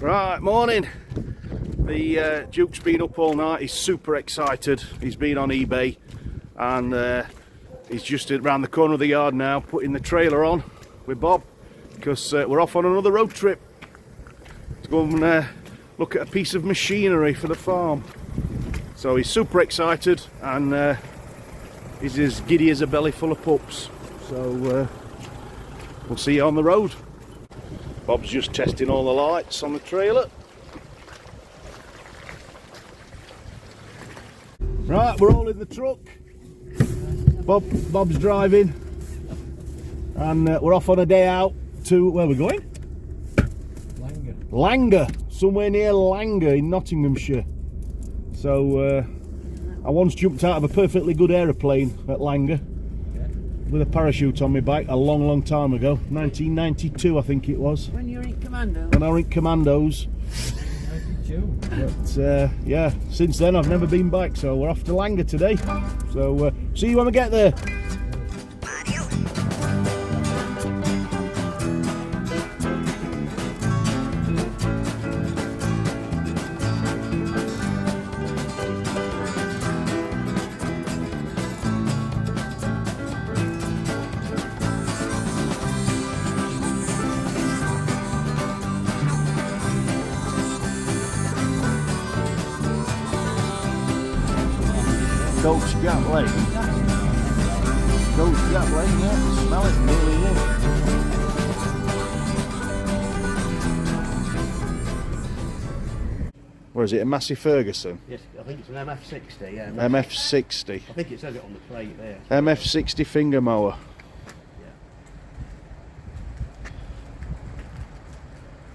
Right, morning. The Duke's been up all night. He's super excited. He's been on eBay and he's just around the corner of the yard now, putting the trailer on with Bob because we're off on another road trip to go and look at a piece of machinery for the farm. So he's super excited and he's as giddy as a belly full of pups. So we'll see you on the road. Bob's just testing all the lights on the trailer. Right, we're all in the truck. Bob's driving, and we're off on a day out to where we're going? Langer, somewhere near Langer in Nottinghamshire. So I once jumped out of a perfectly good aeroplane at Langer with a parachute on my back a long time ago, 1992 I think it was. When you were in Commandos? When I was in Commandos. 92. But yeah, since then I've never been back, so we're off to Langer today. So see you when we get there. Coach Gap Lane. Coach Gap Lane, yeah. Smell it nearly here. Where is it? A Massey Ferguson? Yes, I think it's an MF60, yeah. MF60. I think it says it on the plate there. MF60 finger mower. Yeah.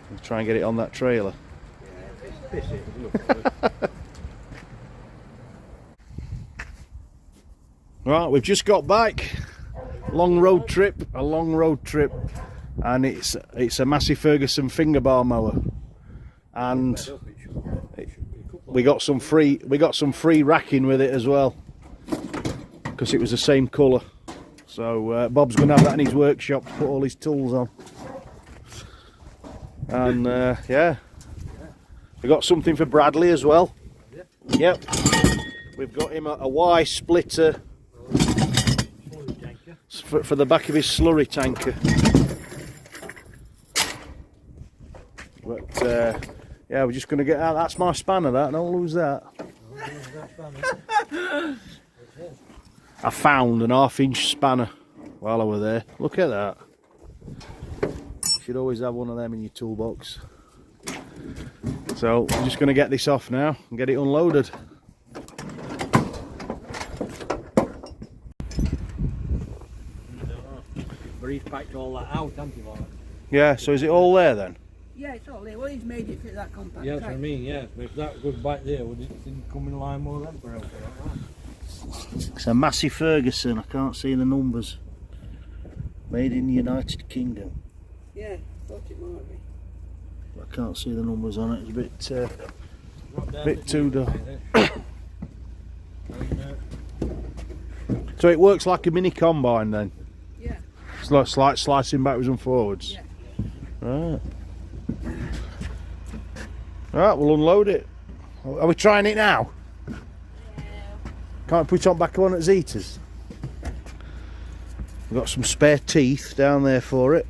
We'll try and get it on that trailer. Yeah, it's it. Right, we've just got back. A long road trip, and it's a Massey Ferguson finger bar mower, and we got some free racking with it as well because it was the same colour. So Bob's going to have that in his workshop to put all his tools on, and yeah, we got something for Bradley as well. Yep, we've got him a Y splitter for the back of his slurry tanker. But yeah, we're just going to get out. That's my spanner, that. Don't lose that. I found an 1/2-inch spanner while I was there. Look at that. You should always have one of them in your toolbox. So I'm just going to get this off now and get it unloaded. He's packed all that out, hasn't he? Yeah, so is it all there then? Yeah, it's all there. Well, he's made it fit that compact. Yeah, that's what I mean, yeah. But if that goes back there, would it didn't come in line more than for It's a Massey Ferguson, I can't see the numbers. Made in the United Kingdom. Yeah, thought it might be. I can't see the numbers on it, it's a bit too dark. So it works like a mini combine then? Yeah. It's like slicing backwards and forwards? Yeah. Right. Right, we'll unload it. Are we trying it now? Yeah. Can't put it on back on at Zeta's? We've got some spare teeth down there for it.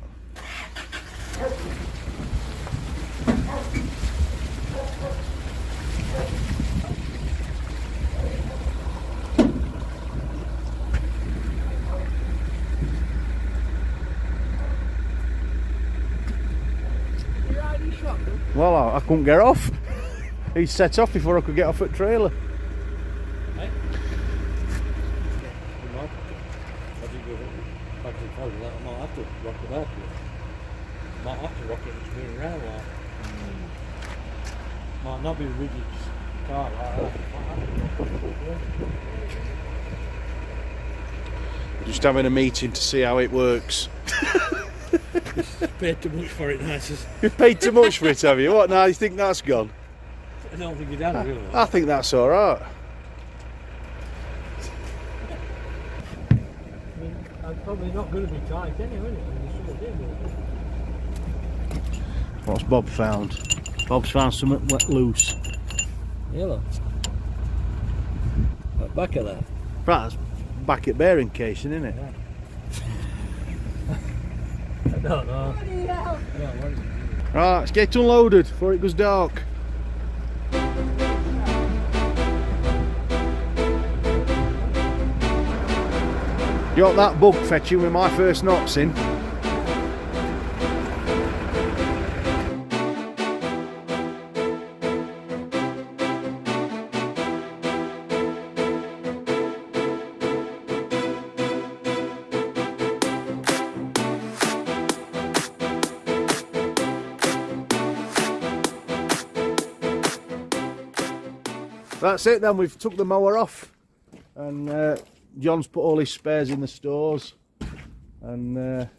Well, I couldn't get off. He set off before I could get off at trailer. Hey? I might have to rock it out. Might have to rock it between around like. Might not be a rigid car like that. We're just having a meeting to see how it works. Paid too much for it, nice. You've paid too much for it, have you? What now? You think that's gone? I don't think you'd have it, really. I think that's alright. I'm probably not going to be tight anyway, isn't it? What's Bob found? Bob's found something wet loose. Yellow. At back of that. Right, that's back at bearing casing, isn't it? Yeah. I don't know. Bloody hell. I don't know what it is. Right, let's get unloaded before it goes dark. You got that bug fetching with my first knots in? That's it then, we've took the mower off and John's put all his spares in the stores and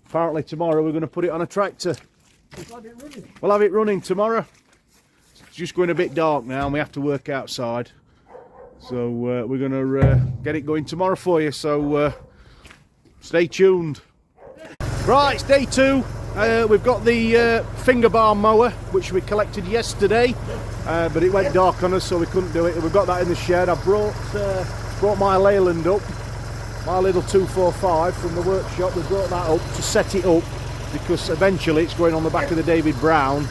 apparently tomorrow we're going to put it on a tractor. We'll have it running tomorrow. It's just going a bit dark now and we have to work outside, so we're going to get it going tomorrow for you, so stay tuned. Right, it's day 2. We've got the finger bar mower which we collected yesterday, but it went dark on us so we couldn't do it. We've got that in the shed. I brought my Leyland up, my little 245 from the workshop. We brought that up to set it up because eventually it's going on the back of the David Brown,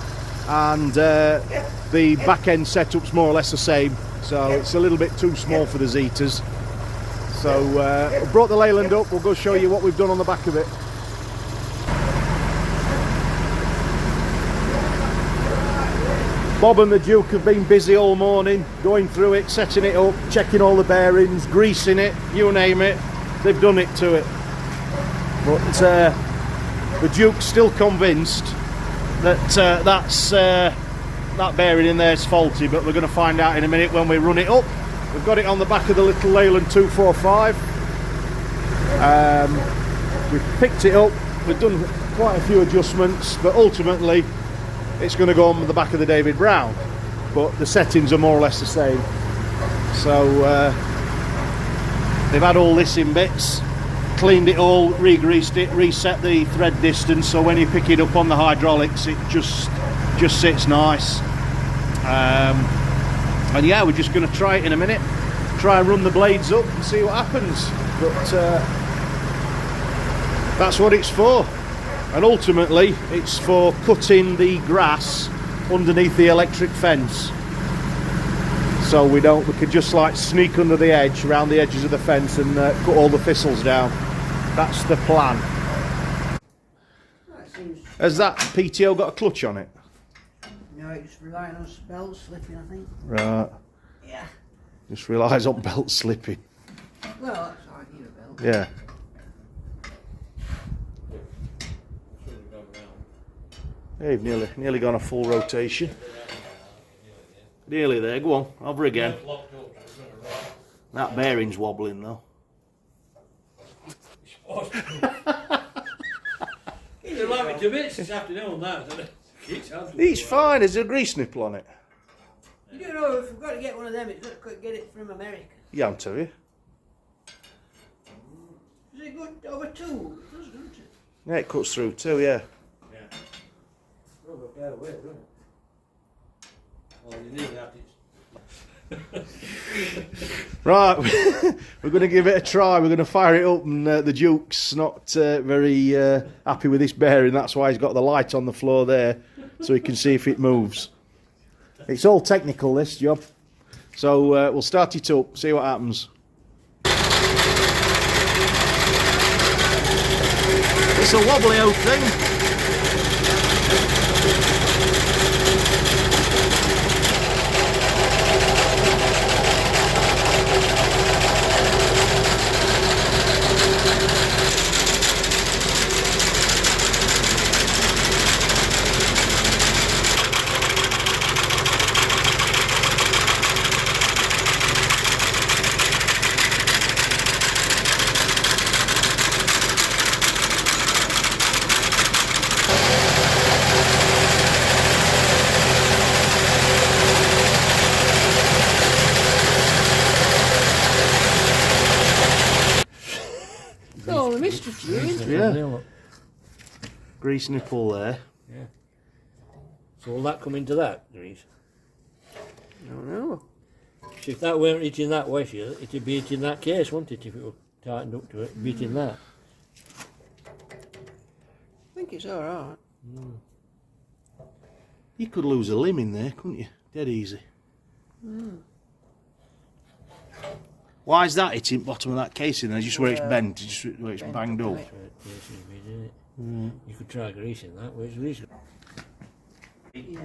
and the back end setup's more or less the same, so it's a little bit too small for the Zetas. So we brought the Leyland up. We'll go show you what we've done on the back of it. Bob and the Duke have been busy all morning, going through it, setting it up, checking all the bearings, greasing it, you name it, they've done it to it. But the Duke's still convinced that that bearing in there is faulty, but we're going to find out in a minute when we run it up. We've got it on the back of the little Leyland 245. We've picked it up, we've done quite a few adjustments, but ultimately it's going to go on the back of the David Brown, but the settings are more or less the same. So they've had all this in bits, cleaned it all, re-greased it, reset the thread distance, so when you pick it up on the hydraulics it just sits nice. And yeah, we're just going to try it in a minute, try and run the blades up and see what happens, but that's what it's for. And ultimately it's for cutting the grass underneath the electric fence, so we could just like sneak under the edge, around the edges of the fence, and cut all the thistles down. That's the plan. Has that PTO got a clutch on it? No, it's relying on belt slipping, I think. Right. Yeah. Just relies on belt slipping. Well, that's idea of belt. Yeah. Yeah, you've nearly gone a full rotation. Nearly there, go on, over again. That bearing's wobbling though. He's allowed me to bits this afternoon, that, isn't it? He's fine, there's a grease nipple on it. You do know if we've got to get one of them, it's got to get it from America. Yeah, I'm telling you. Is it good over 2? It does, doesn't it? Yeah, it cuts through too, yeah. Right, we're going to give it a try. We're going to fire it up, and the Duke's not very happy with this bearing. That's why he's got the light on the floor there, so he can see if it moves. It's all technical, this job. So we'll start it up, see what happens. It's a wobbly old thing. Oh, the mistress, Yeah. Grease nipple there. Yeah. So will that come into that grease? I don't know. So if that weren't hitting that way, it'd be hitting that case, wouldn't it? If it were tightened up to it, beating that. I think it's alright. You could lose a limb in there, couldn't you? Dead easy. Why is that hitting bottom of that casing then? Just where it's bent, just where it's banged up. That's where the case is made, isn't it? You could try greasing that. Where's grease? Yeah.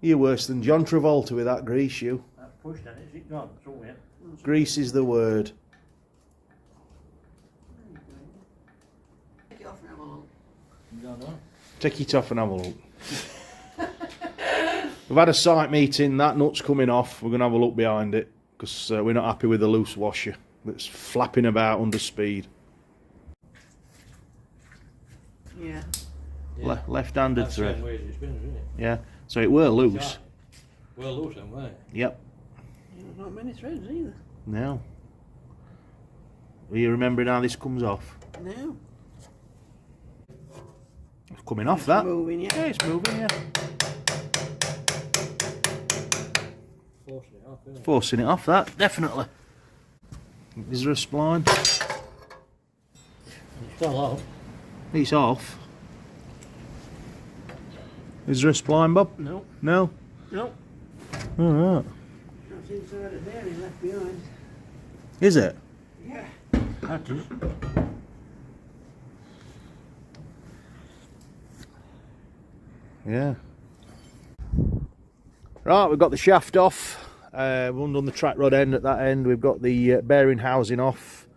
You're worse than John Travolta with that grease, you. That's pushed then, is it gone? Somewhere. Grease is the word. Take it off and have a look. No. Take it off and have a look. We've had a site meeting, that nut's coming off. We're going to have a look behind it because we're not happy with the loose washer that's flapping about under speed. Yeah. Left-handed That's the thread. same way as it's been, isn't it? Yeah, so it were loose. Well, loose then, weren't it? Yep. There's not many threads either. No. Are you remembering how this comes off? No. It's coming off, that. Moving, yeah. Yeah, it's moving, yeah. Forcing it off, isn't it? Forcing it off, that, definitely. Is there a spline? It's fell off. It's off. Is there a spline, Bob? No. No? No. Alright. That's inside a bearing left behind. Is it? Yeah. That is. Yeah. Right, we've got the shaft off. We've undone the track rod end at that end. We've got the bearing housing off.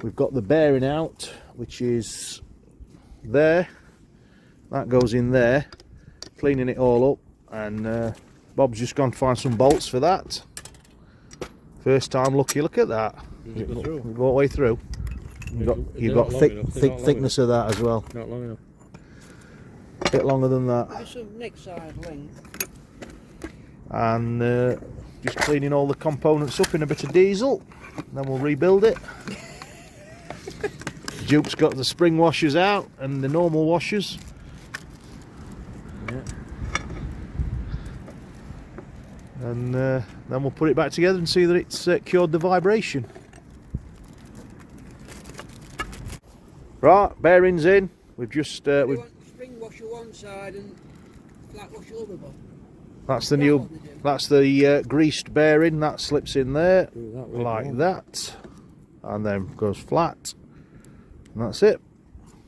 We've got the bearing out, which is there. That goes in there. Cleaning it all up, and Bob's just gone to find some bolts for that. First time lucky. Look at that. Does it go through? You go all the way through. You've got thickness of that as well. Not long enough. A bit longer than that. There's some next side length. And just cleaning all the components up in a bit of diesel. Then we'll rebuild it. Duke's got the spring washers out and the normal washers. Yeah. And then we'll put it back together and see that it's cured the vibration. Right, bearings in. We've just We we've, want spring washer one side and flat washer other one. that's the new, that's the greased bearing that slips in there Do that way like down. that, and then goes flat, and that's it.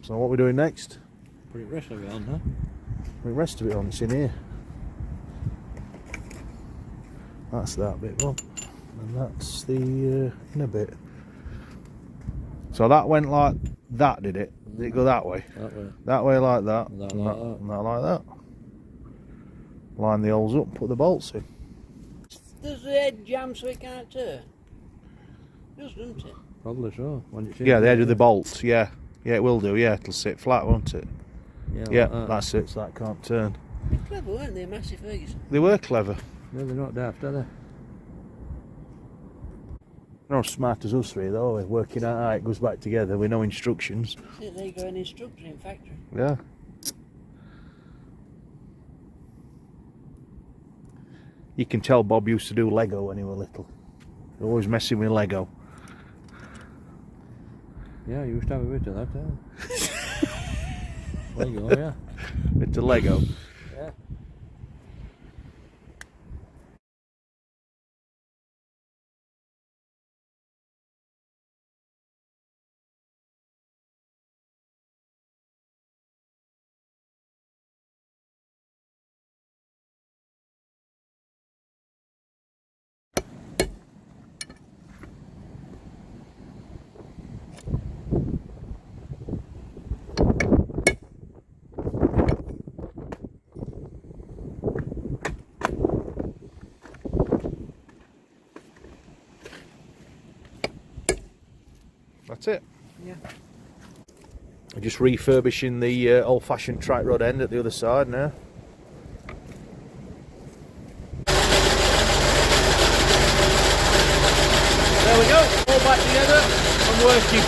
So what we're doing next? Put it rest of it on, huh? The rest of it on, it's in here. That's that bit, Bob, and that's the inner bit. So that went like that, did it? Did it go that way? That way. That way like that, And that and like that, that. and that like that. Line the holes up and put the bolts in. Does the head jam so it can't turn? Doesn't it? Probably so. When it's in Yeah, the there. edge of the bolts, yeah. Yeah, it will do, yeah, it'll sit flat, won't it? Yeah, like that. that's it, so that can't turn. They're clever, weren't they, Massey Ferguson? They were clever. No, they're not daft, are they? Not as smart as us three, though. We're working out how it goes back together with no instructions. See, they go an instructor in factory. Yeah. You can tell Bob used to do Lego when he was little. Always messing with Lego. Yeah, you used to have a bit of that, huh? Lego, yeah. Bit of Lego. Yeah. That's it. Yeah. I'm just refurbishing the old-fashioned track rod end at the other side now. There we go, all back together and working.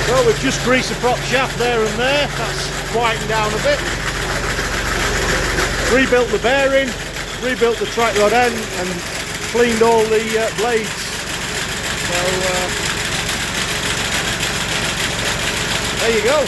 Well, we've just greased the prop shaft there and there. That's quietened down a bit. Rebuilt the bearing, rebuilt the track rod end, and cleaned all the blades. So there you go.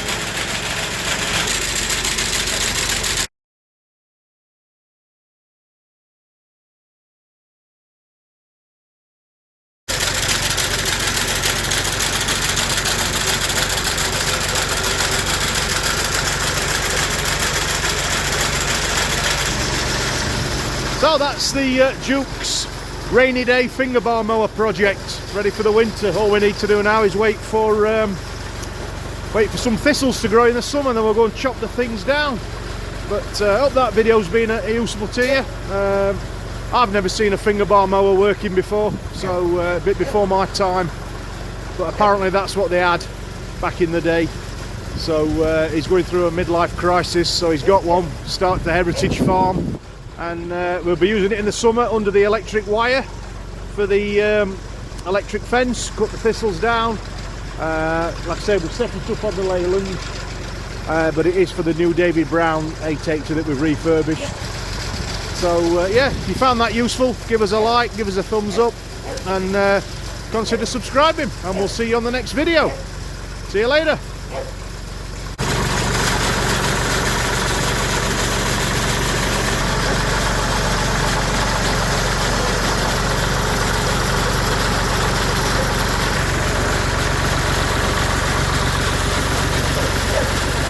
So that's the Duke's rainy day fingerbar mower project, ready for the winter. All we need to do now is wait for some thistles to grow in the summer, and then we'll go and chop the things down. But I hope that video's been useful to you. I've never seen a fingerbar mower working before, so a bit before my time, but apparently that's what they had back in the day. So he's going through a midlife crisis, so he's got one, start the heritage farm. And we'll be using it in the summer under the electric wire for the electric fence, cut the thistles down. Like I said, we've set it up on the Leyland, but it is for the new David Brown 880 that we've refurbished. So yeah, if you found that useful, give us a like, give us a thumbs up, and consider subscribing, and we'll see you on the next video. See you later.